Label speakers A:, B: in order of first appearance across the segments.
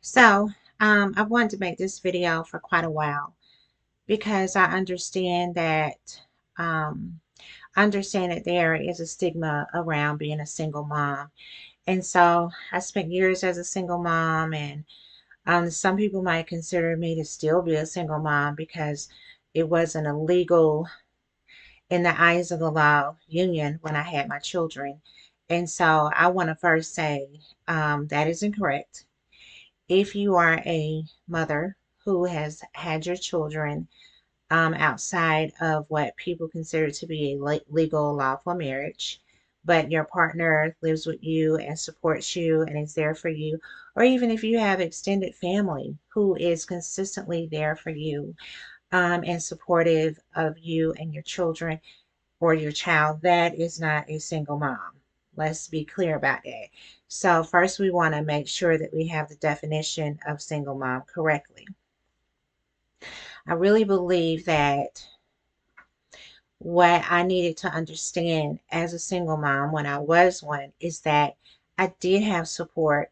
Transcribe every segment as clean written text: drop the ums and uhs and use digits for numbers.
A: So, I've wanted to make this video for quite a while because um, I understand that there is a stigma around being a single mom. And so I spent years as a single mom, and some people might consider me to still be a single mom because it wasn't a legal, in the eyes of the law, union when I had my children. And so I want to first say that is incorrect. If you are a mother who has had your children outside of what people consider to be a legal, lawful marriage, but your partner lives with you and supports you and is there for you, or even if you have extended family who is consistently there for you and supportive of you and your children or your child, that is not a single mom. Let's be clear about that. So, first, we want to make sure that we have the definition of single mom correctly. I really believe that what I needed to understand as a single mom when I was one is that I did have support,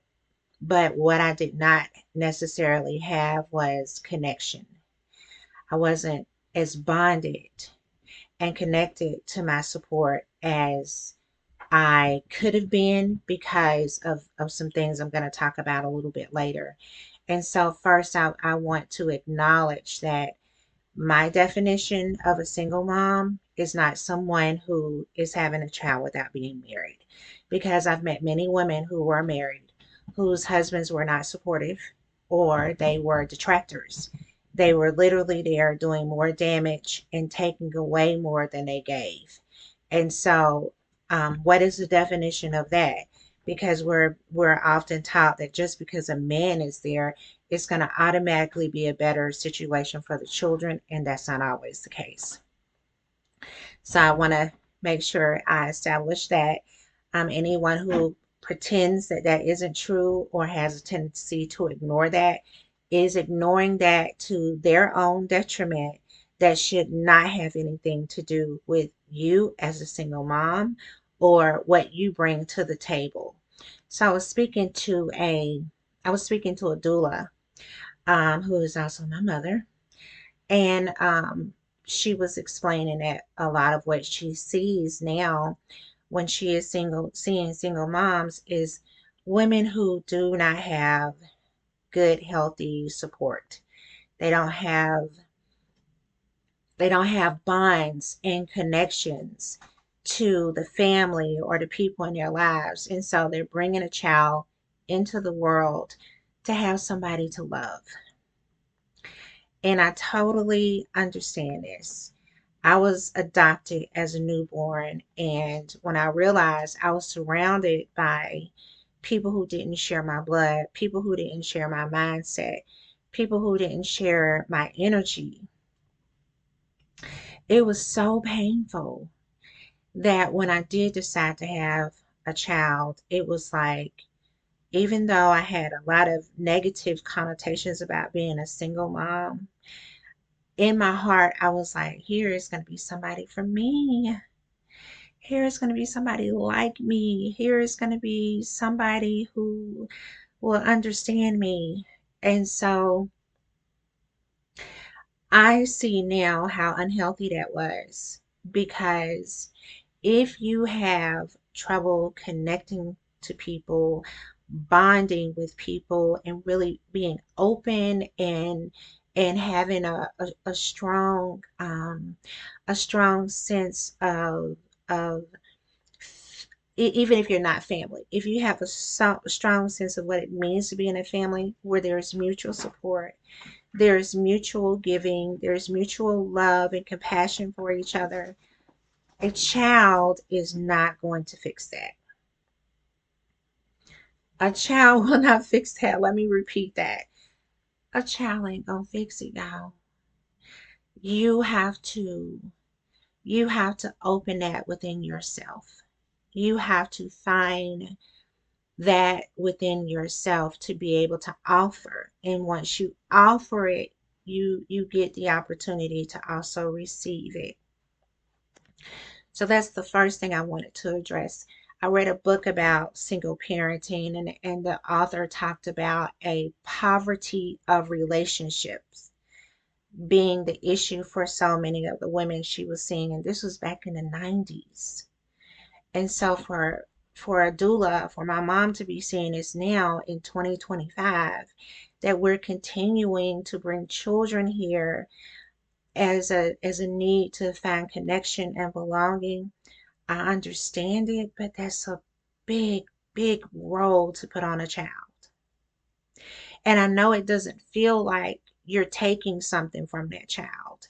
A: but what I did not necessarily have was connection. I wasn't as bonded and connected to my support as I could have been because of some things I'm going to talk about a little bit later. And so, first, I want to acknowledge that my definition of a single mom is not someone who is having a child without being married, because I've met many women who were married whose husbands were not supportive or they were detractors. They were literally there doing more damage and taking away more than they gave. And so, what is the definition of that? Because we're often taught that just because a man is there, it's going to automatically be a better situation for the children, and that's not always the case. So I want to make sure I establish that anyone who pretends that that isn't true or has a tendency to ignore that is ignoring that to their own detriment. That should not have anything to do with you as a single mom or what you bring to the table. So I was speaking to a doula who is also my mother. And she was explaining that a lot of what she sees now when she is seeing single moms is women who do not have good, healthy support. They don't have they don't have bonds and connections to the family or the people in their lives. And so they're bringing a child into the world to have somebody to love. And I totally understand this. I was adopted as a newborn, and when I realized I was surrounded by people who didn't share my blood, people who didn't share my mindset, people who didn't share my energy, it was so painful that when I did decide to have a child, it was like, even though I had a lot of negative connotations about being a single mom, in my heart, I was like, here is going to be somebody for me. Here is going to be somebody like me. Here is going to be somebody who will understand me. And so I see now how unhealthy that was, because if you have trouble connecting to people, bonding with people, and really being open and having a strong a strong sense of even if you're not family, if you have a strong sense of what it means to be in a family where there's mutual support, there's mutual giving, there's mutual love and compassion for each other, a child is not going to fix that. A child will not fix that. Let me repeat that. A child ain't gonna fix it, y'all. You have to you have to open that within yourself. You have to find that within yourself to be able to offer. And once you offer it, you get the opportunity to also receive it. So that's the first thing I wanted to address. I read a book about single parenting, and the author talked about a poverty of relationships being the issue for so many of the women she was seeing. And this was back in the 90s. And so for a doula, for my mom to be seeing this now in 2025, that we're continuing to bring children here as a need to find connection and belonging, I understand it, but that's a big, big role to put on a child. And I know it doesn't feel like you're taking something from that child.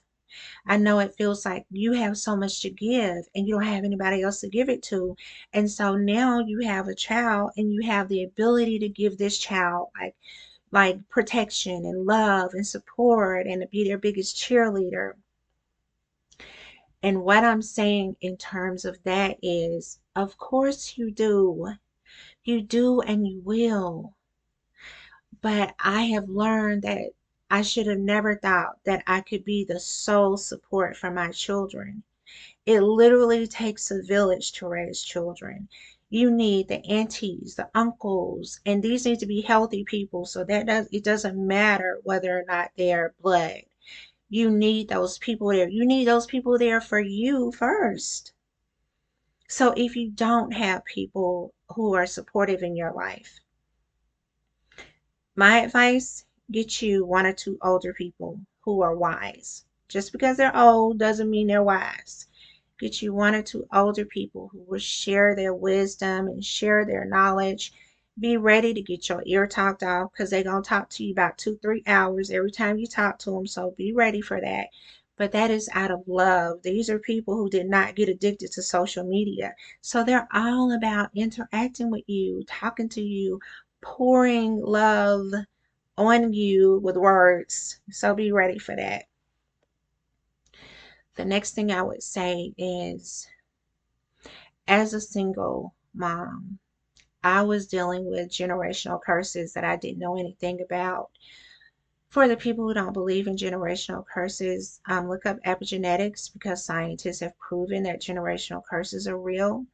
A: I know it feels like you have so much to give and you don't have anybody else to give it to. And so now you have a child and you have the ability to give this child like protection and love and support and to be their biggest cheerleader. And what I'm saying in terms of that is, of course you do. You do and you will. But I have learned that I should have never thought that I could be the sole support for my children. It literally takes a village to raise children. You need the aunties, the uncles, and these need to be healthy people. So it doesn't matter whether or not they're blood. You need those people there. You need those people there for you first. So if you don't have people who are supportive in your life, my advice, get you one or two older people who are wise. Just because they're old doesn't mean they're wise. Get you one or two older people who will share their wisdom and share their knowledge. Be ready to get your ear talked off because they're going to talk to you about 2, 3 hours every time you talk to them. So be ready for that. But that is out of love. These are people who did not get addicted to social media. So they're all about interacting with you, talking to you, pouring love on you with words. So be ready for that. The next thing I would say is, as a single mom, I was dealing with generational curses that I didn't know anything about. For the people who don't believe in generational curses, look up epigenetics because scientists have proven that generational curses are real.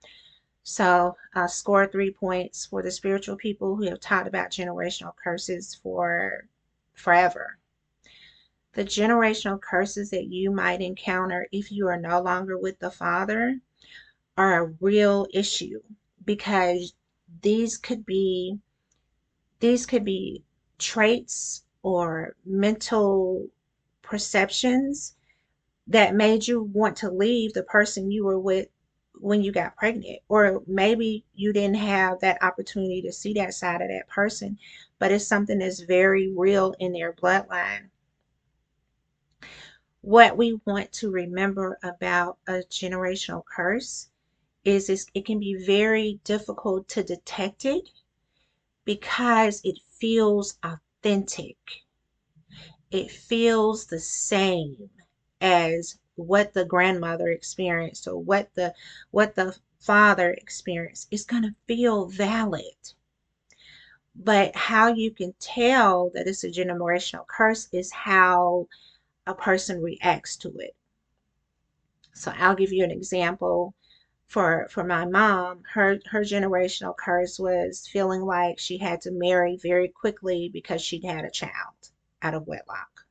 A: So, score 3 points for the spiritual people who have taught about generational curses for forever. The generational curses that you might encounter if you are no longer with the Father are a real issue because these could be these could be traits or mental perceptions that made you want to leave the person you were with when you got pregnant. Or maybe you didn't have that opportunity to see that side of that person, but it's something that's very real in their bloodline. What we want to remember about a generational curse is it can be very difficult to detect it because it feels authentic. It feels the same as what the grandmother experienced or what the father experienced. It's going to feel valid. But how you can tell that it's a generational curse is how a person reacts to it. So I'll give you an example. For my mom, her generational curse was feeling like she had to marry very quickly because she'd had a child out of wedlock.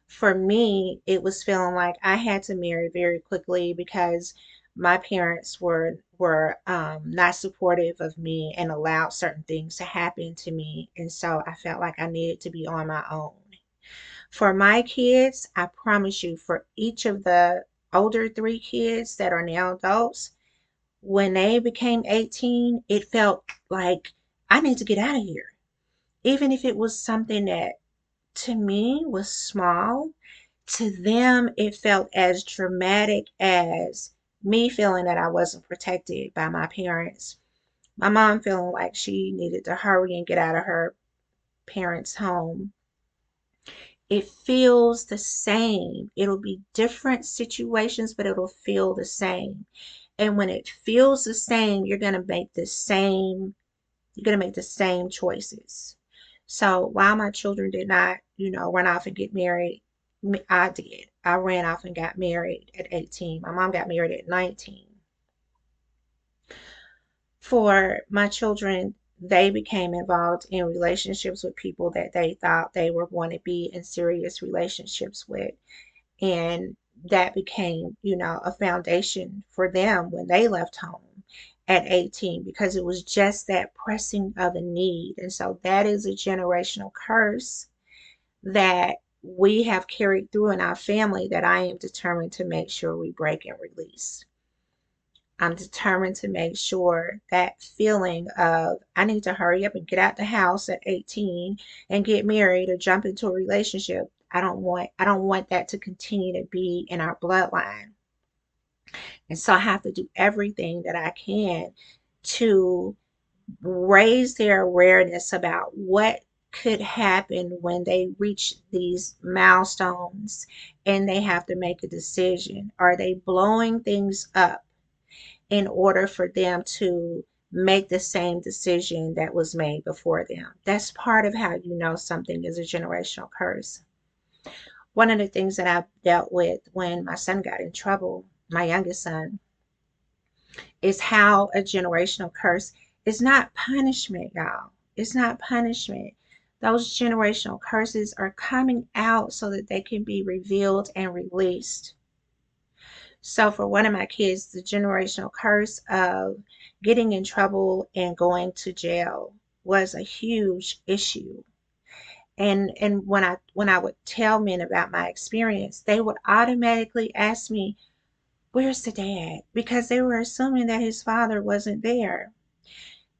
A: For me, it was feeling like I had to marry very quickly because my parents were not supportive of me and allowed certain things to happen to me, and so I felt like I needed to be on my own. For my kids, I promise you, for each of the older three kids that are now adults, when they became 18, it felt like I need to get out of here. Even if it was something that to me was small, to them it felt as dramatic as me feeling that I wasn't protected by my parents. My mom feeling like she needed to hurry and get out of her parents' home. It feels the same. It'll be different situations, but it'll feel the same. And when it feels the same, you're going to make the same choices. So while my children did not, run off and get married, I did. I ran off and got married at 18. My mom got married at 19. For my children, they became involved in relationships with people that they thought they were going to be in serious relationships with. And that became, a foundation for them when they left home at 18 because it was just that pressing of a need. And so that is a generational curse that we have carried through in our family that I am determined to make sure we break and release. I'm determined to make sure that feeling of I need to hurry up and get out the house at 18 and get married or jump into a relationship. I don't want that to continue to be in our bloodline. And so I have to do everything that I can to raise their awareness about what could happen when they reach these milestones and they have to make a decision. Are they blowing things up in order for them to make the same decision that was made before them? That's part of how you know something is a generational curse. One of the things that I dealt with when my son got in trouble, my youngest son, is how a generational curse is not punishment, y'all. It's not punishment. Those generational curses are coming out so that they can be revealed and released. So, for one of my kids, the generational curse of getting in trouble and going to jail was a huge issue. And when I would tell men about my experience, they would automatically ask me, "Where's the dad?" Because they were assuming that his father wasn't there.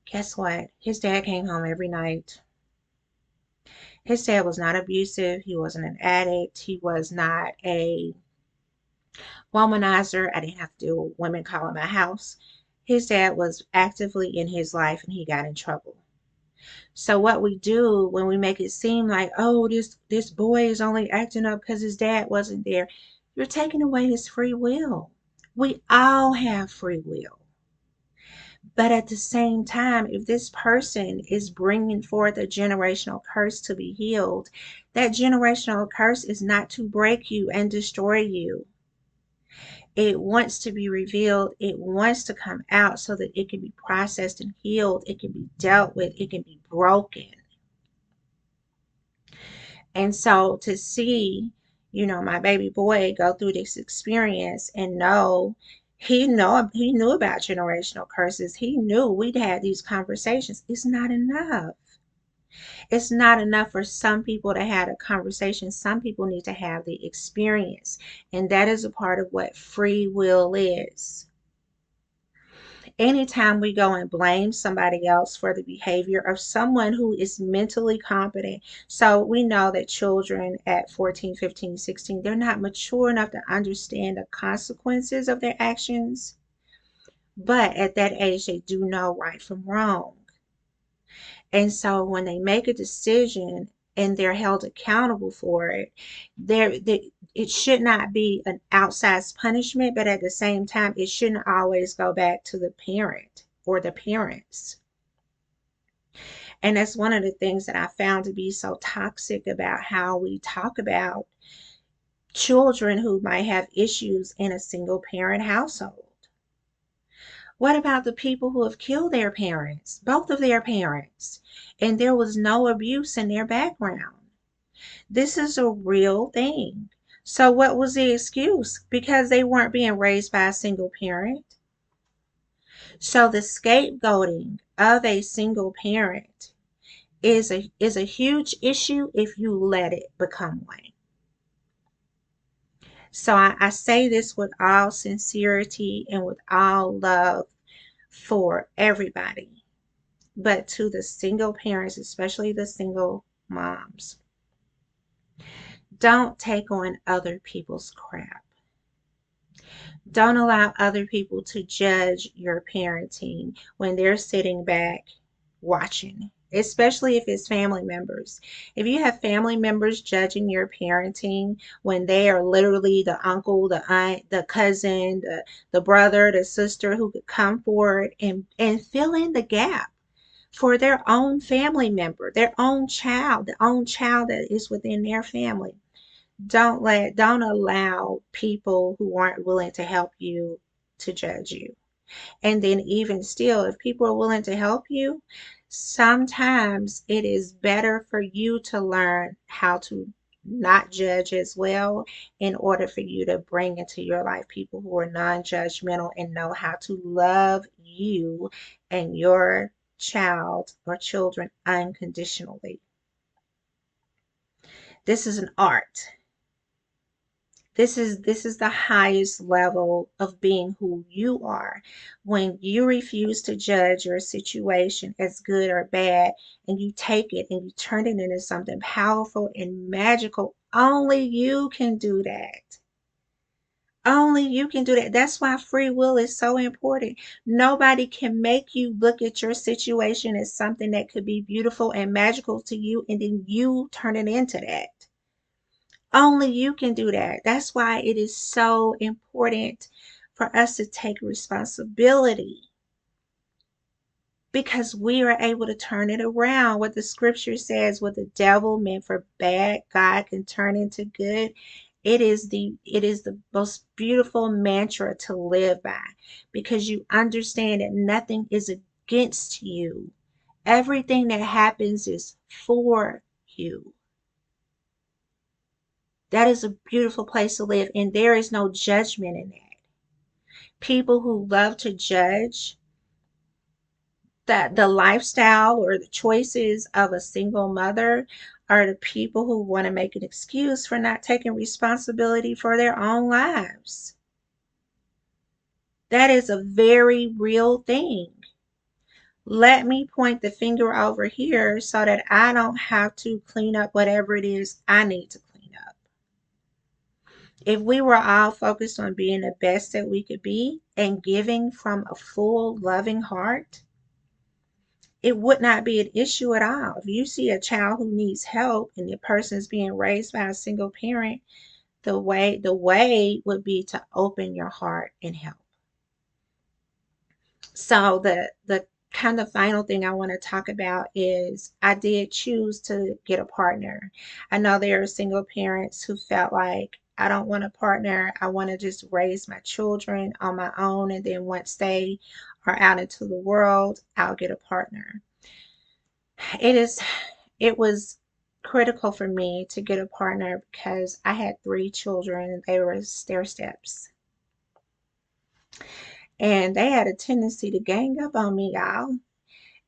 A: Guess what? His dad came home every night. His dad was not abusive. He wasn't an addict. He was not a womanizer. I didn't have to deal with women calling my house. His dad was actively in his life and he got in trouble. So what we do when we make it seem like, oh, this boy is only acting up because his dad wasn't there, you're taking away his free will. We all have free will. But at the same time, if this person is bringing forth a generational curse to be healed, that generational curse is not to break you and destroy you. It wants to be revealed. It wants to come out so that it can be processed and healed. It can be dealt with. It can be broken. And so to see, my baby boy go through this experience and know he knew about generational curses. He knew we'd had these conversations. It's not enough. It's not enough for some people to have a conversation. Some people need to have the experience. And that is a part of what free will is. Anytime we go and blame somebody else for the behavior of someone who is mentally competent, so we know that children at 14, 15, 16, they're not mature enough to understand the consequences of their actions, but at that age they do know right from wrong. And so when they make a decision and they're held accountable for it, it should not be an outsized punishment, but at the same time, it shouldn't always go back to the parent or the parents. And that's one of the things that I found to be so toxic about how we talk about children who might have issues in a single parent household. What about the people who have killed their parents, both of their parents, and there was no abuse in their background? This is a real thing. So, what was the excuse? Because they weren't being raised by a single parent. So, the scapegoating of a single parent is a huge issue if you let it become one. So, I say this with all sincerity and with all love for everybody, but to the single parents, especially the single moms, don't take on other people's crap. Don't allow other people to judge your parenting when they're sitting back watching, especially if it's family members. If you have family members judging your parenting when they are literally the uncle, the aunt, the cousin, the brother, the sister who could come forward and fill in the gap for their own family member, their own child, the own child that is within their family. Don't allow people who aren't willing to help you to judge you. And then, even still, if people are willing to help you, sometimes it is better for you to learn how to not judge as well, in order for you to bring into your life people who are non-judgmental and know how to love you and your child or children unconditionally. This is an art. This is the highest level of being who you are. When you refuse to judge your situation as good or bad, and you take it and you turn it into something powerful and magical, only you can do that. Only you can do that. That's why free will is so important. Nobody can make you look at your situation as something that could be beautiful and magical to you, and then you turn it into that. Only you can do that. That's why it is so important for us to take responsibility, because we are able to turn it around. What the scripture says, what the devil meant for bad, God can turn into good. It is the most beautiful mantra to live by, because you understand that nothing is against you. Everything that happens is for you. That is a beautiful place to live, and there is no judgment in that. People who love to judge that the lifestyle or the choices of a single mother are the people who want to make an excuse for not taking responsibility for their own lives. That is a very real thing. Let me point the finger over here so that I don't have to clean up whatever it is I need to clean up. If we were all focused on being the best that we could be and giving from a full, loving heart, it would not be an issue at all. If you see a child who needs help and the person is being raised by a single parent, the way would be to open your heart and help. So the kind of final thing I want to talk about is, I did choose to get a partner. I know there are single parents who felt like, I don't want a partner. I want to just raise my children on my own, and then once they are out into the world, I'll get a partner. It is it was critical for me to get a partner because I had three children and they were stair steps. And they had a tendency to gang up on me, y'all.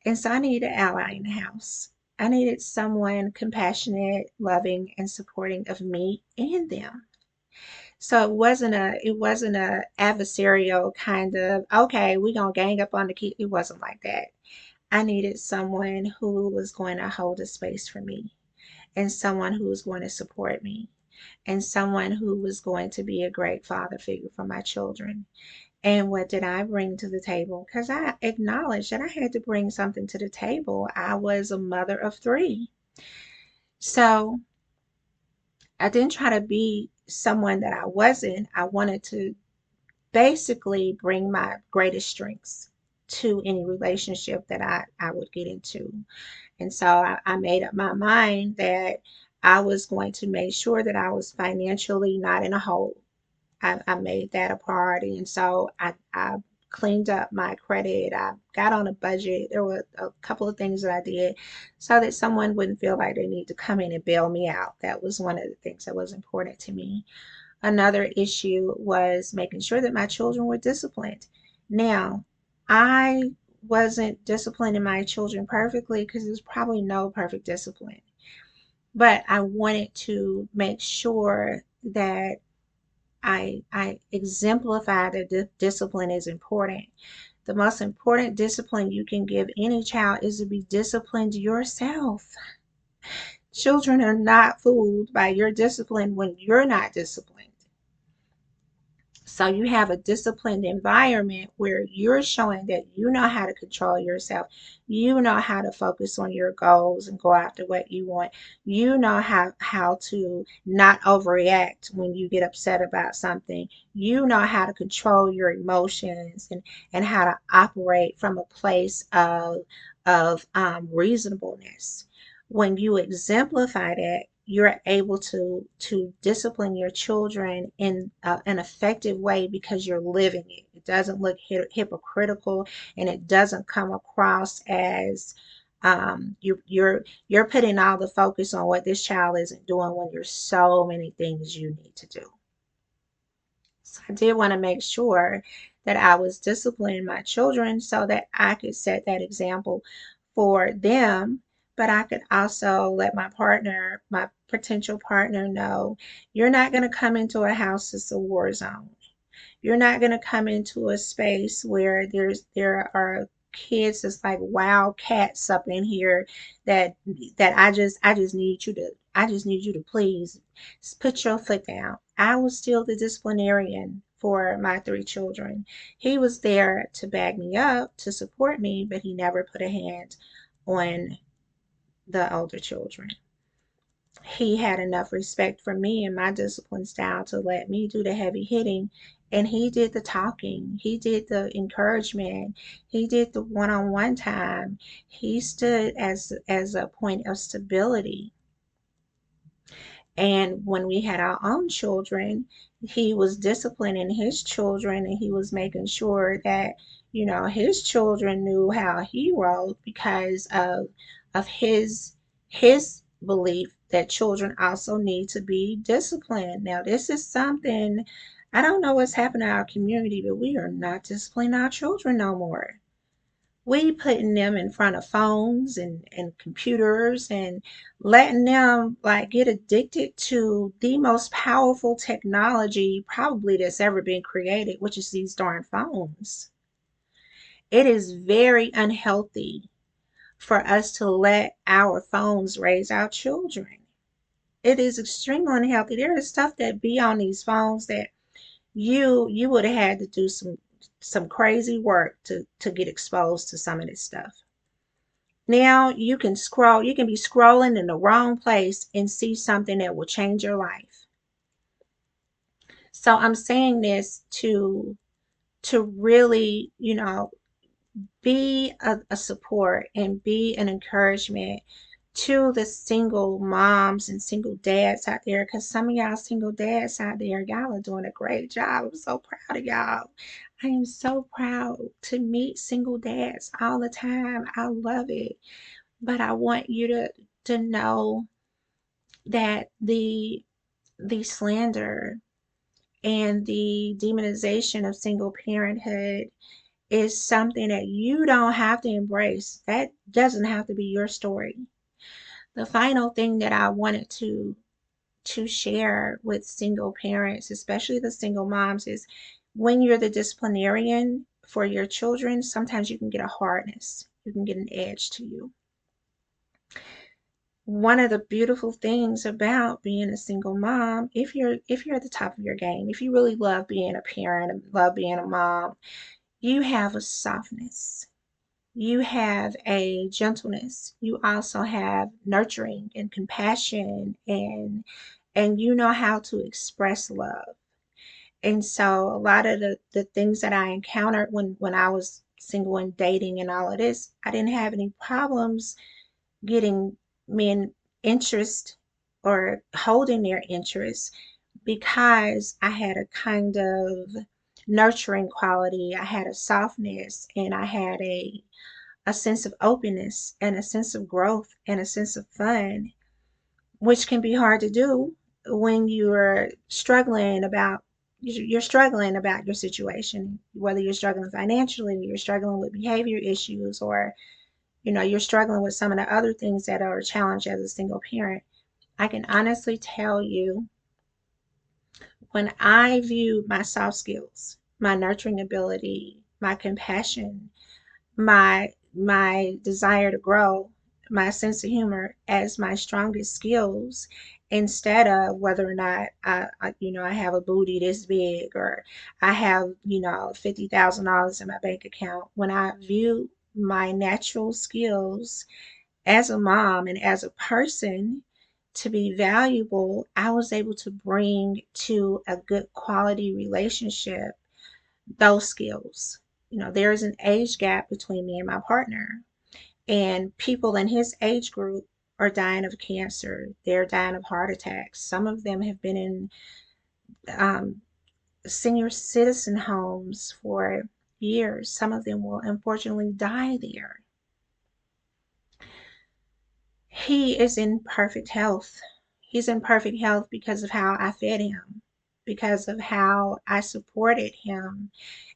A: And so I needed an ally in the house. I needed someone compassionate, loving, and supporting of me and them. So it wasn't a adversarial kind of, okay, we're gonna gang up on the kid. It wasn't like that. I needed someone who was going to hold a space for me, and someone who was going to support me, and someone who was going to be a great father figure for my children. And what did I bring to the table? Because I acknowledged that I had to bring something to the table. I was a mother of three. So I didn't try to be someone that I wasn't. I wanted to basically bring my greatest strengths to any relationship that I would get into. And so I made up my mind that I was going to make sure that I was financially not in a hole. I made that a priority. And so I cleaned up my credit. I got on a budget. There were a couple of things that I did so that someone wouldn't feel like they need to come in and bail me out. That was one of the things that was important to me. Another issue was making sure that my children were disciplined. Now, I wasn't disciplining my children perfectly, because there's probably no perfect discipline. But I wanted to make sure that I exemplify that discipline is important. The most important discipline you can give any child is to be disciplined yourself. Children are not fooled by your discipline when you're not disciplined. So you have a disciplined environment where you're showing that you know how to control yourself. You know how to focus on your goals and go after what you want. You know how to not overreact when you get upset about something. You know how to control your emotions, and how to operate from a place of reasonableness. When you exemplify that, you're able to discipline your children in an effective way because you're living it. It doesn't look hypocritical, and it doesn't come across as you're putting all the focus on what this child isn't doing when there's so many things you need to do. So I did want to make sure that I was disciplining my children so that I could set that example for them, but I could also let my partner, my potential partner, know you're not going to come into a house that's a war zone. You're not going to come into a space where there are kids that's like wild cats up in here that I just need you to please put your foot down. I was still the disciplinarian for my three children. He was there to back me up, to support me, but he never put a hand on the older children. He had enough respect for me and my discipline style to let me do the heavy hitting, and he did the talking, he did the encouragement, he did the one-on-one time. He stood as a point of stability. And when we had our own children, he was disciplining his children, and he was making sure that, his children knew how he rolled because of his belief that children also need to be disciplined. Now, this is something I don't know what's happened in our community, but we are not disciplining our children no more. We putting them in front of phones and computers and letting them like get addicted to the most powerful technology probably that's ever been created, which is these darn phones. It is very unhealthy for us to let our phones raise our children. It is extremely unhealthy. There is stuff that be on these phones that you would have had to do some crazy work to get exposed to some of this stuff. Now you can be scrolling in the wrong place and see something that will change your life. So I'm saying this to really, be a support and be an encouragement to the single moms and single dads out there, because some of y'all single dads out there, y'all are doing a great job. I'm so proud of y'all. I am so proud to meet single dads all the time. I love it. But I want you to know that the slander and the demonization of single parenthood is something that you don't have to embrace. That doesn't have to be your story. The final thing that I wanted to share with single parents, especially the single moms, is when you're the disciplinarian for your children, sometimes you can get a hardness. You can get an edge to you. One of the beautiful things about being a single mom, if you're at the top of your game, if you really love being a parent and love being a mom, you have a softness. You have a gentleness. You also have nurturing and compassion, and you know how to express love. And so a lot of the things that I encountered when I was single and dating and all of this, I didn't have any problems getting men interest or holding their interest because I had a kind of nurturing quality. I had a softness, and I had a sense of openness and a sense of growth and a sense of fun, which can be hard to do when you're struggling about your situation, whether you're struggling financially, you're struggling with behavior issues, or you're struggling with some of the other things that are a challenge as a single parent. I can honestly tell you, when I view my soft skills, my nurturing ability, my compassion, my desire to grow, my sense of humor as my strongest skills, instead of whether or not I have a booty this big, or I have $50,000 in my bank account. When I view my natural skills as a mom and as a person to be valuable, I was able to bring to a good quality relationship those skills. There is an age gap between me and my partner, and people in his age group are dying of cancer. They're dying of heart attacks. Some of them have been in um, senior citizen homes for years. Some of them will unfortunately die there. He is in perfect health. He's in perfect health because of how I fed him, because of how I supported him,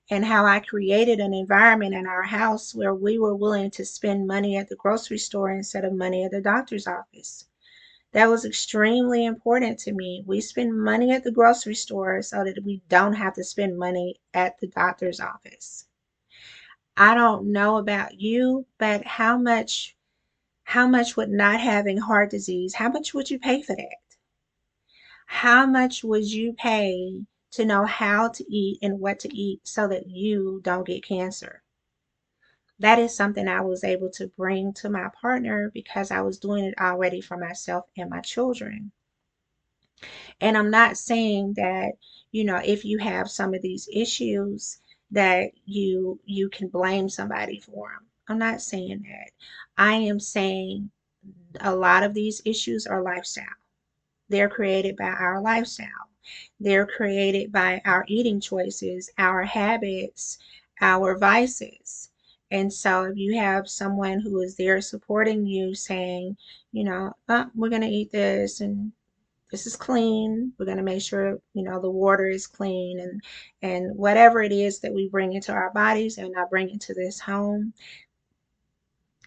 A: and how I created an environment in our house where we were willing to spend money at the grocery store instead of money at the doctor's office. That was extremely important to me. We spend money at the grocery store so that we don't have to spend money at the doctor's office. I don't know about you, but how much would not having heart disease, how much would you pay for that? How much would you pay to know how to eat and what to eat so that you don't get cancer? That is something I was able to bring to my partner because I was doing it already for myself and my children. And I'm not saying that, if you have some of these issues that you can blame somebody for them. I'm not saying that. I am saying a lot of these issues are lifestyle. They're created by our lifestyle. They're created by our eating choices, our habits, our vices. And so if you have someone who is there supporting you saying, we're going to eat this and this is clean. We're going to make sure, the water is clean and whatever it is that we bring into our bodies and not bring into this home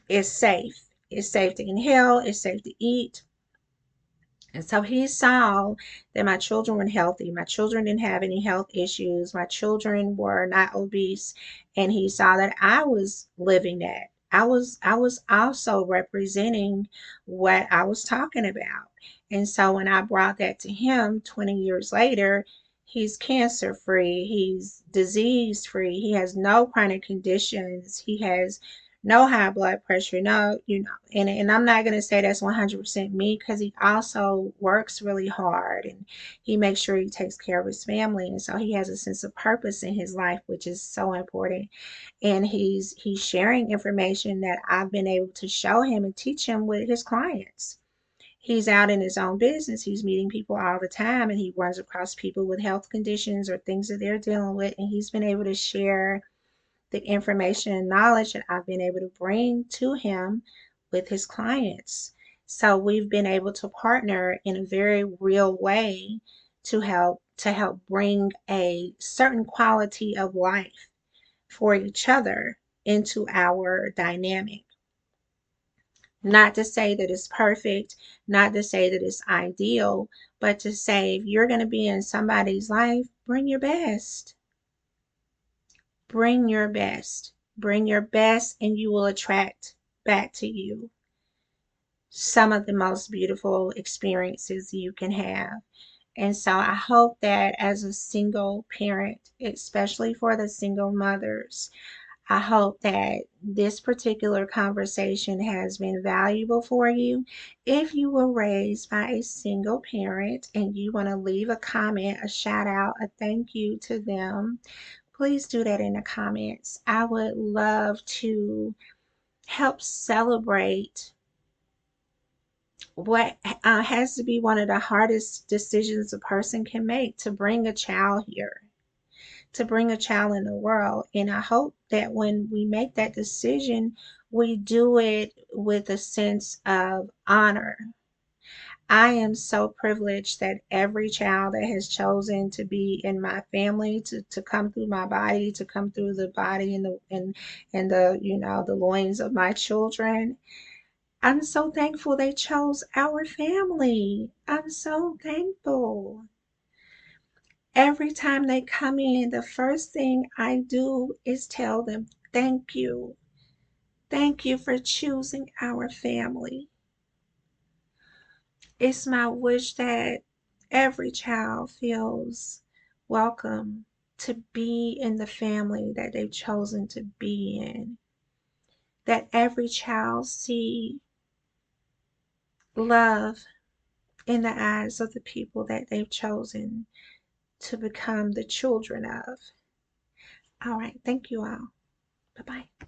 A: is safe. It's safe to inhale, it's safe to eat. And so he saw that my children were healthy. My children didn't have any health issues. My children were not obese. And he saw that I was living that. I was also representing what I was talking about. And so when I brought that to him 20 years later, he's cancer free, he's disease free, he has no chronic conditions, he has no high blood pressure, no, and I'm not going to say that's 100% me because he also works really hard and he makes sure he takes care of his family. And so he has a sense of purpose in his life, which is so important. And he's sharing information that I've been able to show him and teach him with his clients. He's out in his own business. He's meeting people all the time and he runs across people with health conditions or things that they're dealing with. And he's been able to share the information and knowledge that I've been able to bring to him with his clients. So we've been able to partner in a very real way to help bring a certain quality of life for each other into our dynamic. Not to say that it's perfect, not to say that it's ideal, but to say if you're going to be in somebody's life, bring your best. Bring your best. Bring your best, and you will attract back to you some of the most beautiful experiences you can have. And so I hope that as a single parent, especially for the single mothers, I hope that this particular conversation has been valuable for you. If you were raised by a single parent and you want to leave a comment, a shout out, a thank you to them, please do that in the comments. I would love to help celebrate what has to be one of the hardest decisions a person can make, to bring a child here, to bring a child in the world. And I hope that when we make that decision, we do it with a sense of honor. I am so privileged that every child that has chosen to be in my family, to come through my body, to come through the body and the the loins of my children. I'm so thankful they chose our family. I'm so thankful. Every time they come in, the first thing I do is tell them, thank you. Thank you for choosing our family. It's my wish that every child feels welcome to be in the family that they've chosen to be in. That every child see love in the eyes of the people that they've chosen to become the children of. All right, thank you all. Bye bye.